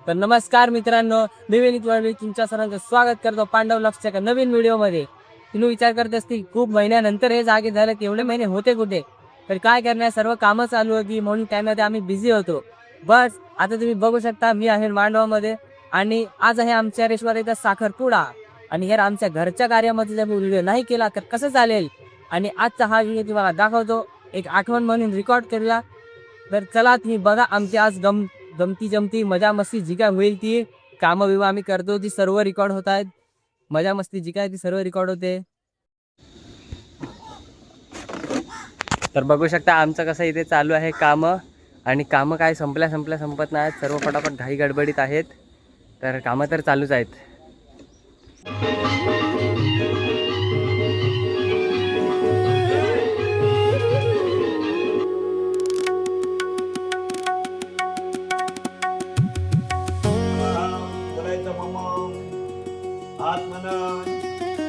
तर नमस्कार मित्रांनो, मी विनीत वळवी तुमच्या सर्वांचं स्वागत करतो पांडव लक्ष्याच्या एका नवीन व्हिडिओमध्ये. तुम्ही विचार करत असतील खूप महिन्यानंतर हे जागे झाले, एवढे महिने होते कुठे? तर काय करणार, सर्व कामं चालू होती म्हणून त्यामध्ये आम्ही बिझी होतो. बस आता तुम्ही बघू शकता, मी आहे मांडवामध्ये आणि आज आहे आमच्या रेश्वरीचा साखरपुडा. आणि यार आमच्या घरच्या कार्यामध्ये जर व्हिडिओ नाही केला तर कसं चालेल? आणि आजचा हा व्हिडिओ तुम्हाला दाखवतो, एक आठवण म्हणून रेकॉर्ड करूया. तर चला तुम्ही बघा आमची आज गमती जमती मजा मस्ती जी काय होईल ती कामं बिमं आम्ही करतो ती सर्व रेकॉर्ड होत आहेत. मजा मस्ती जी काय ती सर्व रेकॉर्ड होते. तर बघू शकता आमचं कसं इथे चालू आहे कामं. आणि कामं काय संपत नाहीत, सर्व फटाफट घाई गडबडीत आहेत. तर कामं तर चालूच आहेत.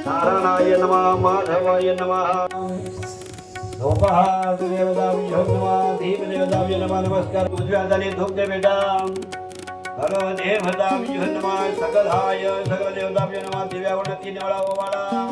नारायणाय नमः माधवाय नमः धूपहार देवताभ्यो नमः दीपदेवताभ्यो नमः नमस्कार उजव्या हाताने धूप दे बेटा हरो देवताभ्यो नमः सकलाय सकल देवताभ्यो नमः दिव्यावर 3 वेळा ओवाळा.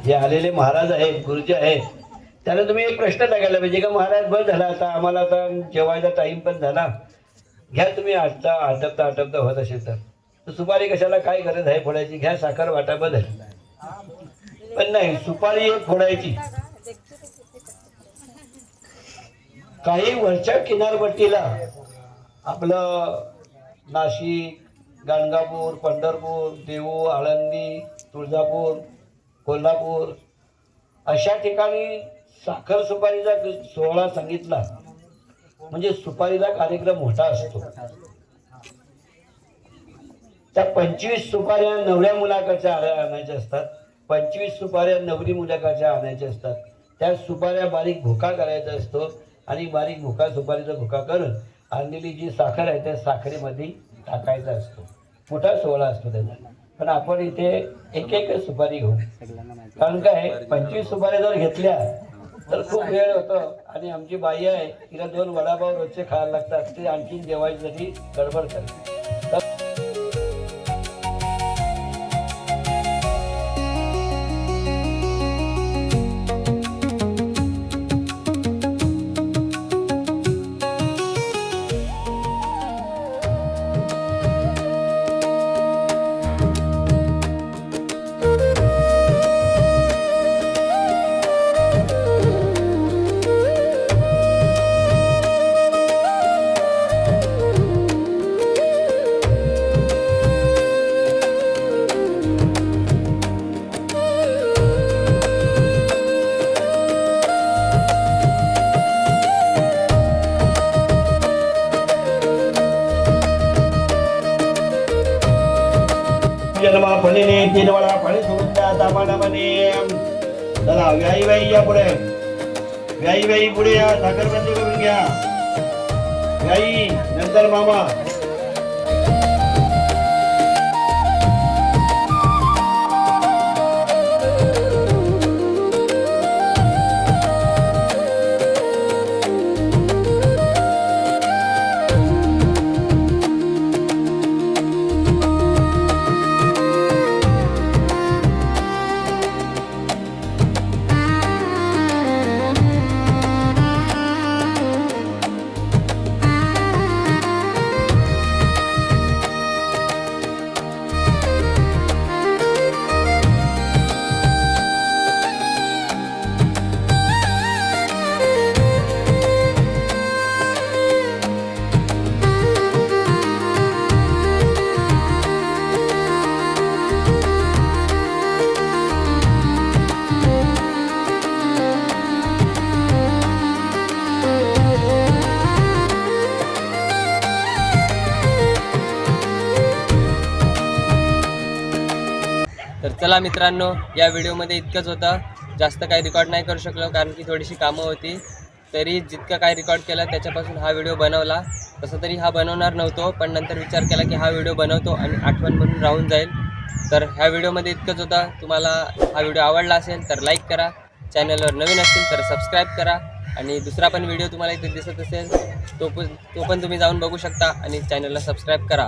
जे आलेले महाराज आहेत, गुरुजी आहेत, त्यांना तुम्ही एक प्रश्न टाकायला पाहिजे का महाराज बस झाला, आता आम्हाला आता जेवायचा टाइम पण झाला, घ्या तुम्ही आटपता होत असेल तर सुपारी कशाला, काय गरज आहे फोडायची, घ्या साखर वाटा बदल. पण नाही, सुपारी एक फोडायची. काही वरच्या किनारपट्टीला आपलं नाशिक, गाणगापूर, पंढरपूर, देऊ, आळंदी, तुळजापूर, कोल्हापूर अशा ठिकाणी साखर सुपारीचा सोहळा सांगितला म्हणजे सुपारीचा कार्यक्रम मोठा असतो. त्या 25 सुपाऱ्या नवऱ्या मुलाकडच्या आणायच्या असतात, 25 सुपाऱ्या नवरी मुलाकडच्या आणायच्या असतात. त्या सुपाऱ्या बारीक भुका करायचा असतो आणि बारीक भुका सुपारीचा भुका करून आणलेली जी साखर आहे त्या साखरेमध्ये टाकायचा असतो. मोठा सोहळा असतो त्याचा. पण आपण इथे एक एक सुपारी घेऊ, कारण काय 25 सुपाऱ्या जर घेतल्या तर खूप वेळ होतो. आणि आमची बाई आहे, तिला 2 वडापाव रोजचे खायला लागतात, ते आणखी जेवायसाठी गडबड करते. जन्मा फणीने 3 वेळा फणी सोडून द्या तामानामाने. चला व्याई या पुढे. व्याई पुढे या. साखरबंदी करून घ्या. व्याई नंतर मामा. तर चला मित्रांनो, या व्हिडिओमध्ये इतकंच होतं. जास्त काही रेकॉर्ड नाही करू शकलो कारण की थोडीशी कामं होती. तरी जितकं काय रेकॉर्ड केलं त्याच्यापासून हा व्हिडिओ बनवला. तसं तरी हा बनवणार नव्हतो, पण नंतर विचार केला की हा व्हिडिओ बनवतो आणि आठवण म्हणून राहून जाईल. तर ह्या व्हिडिओमध्ये इतकंच होतं. तुम्हाला हा व्हिडिओ आवडला असेल तर लाईक करा, चॅनलवर नवीन असतील तर सबस्क्राईब करा आणि दुसरा पण व्हिडिओ तुम्हाला इथे दिसत असेल तो पण तुम्ही जाऊन बघू शकता आणि चॅनलला सबस्क्राईब करा.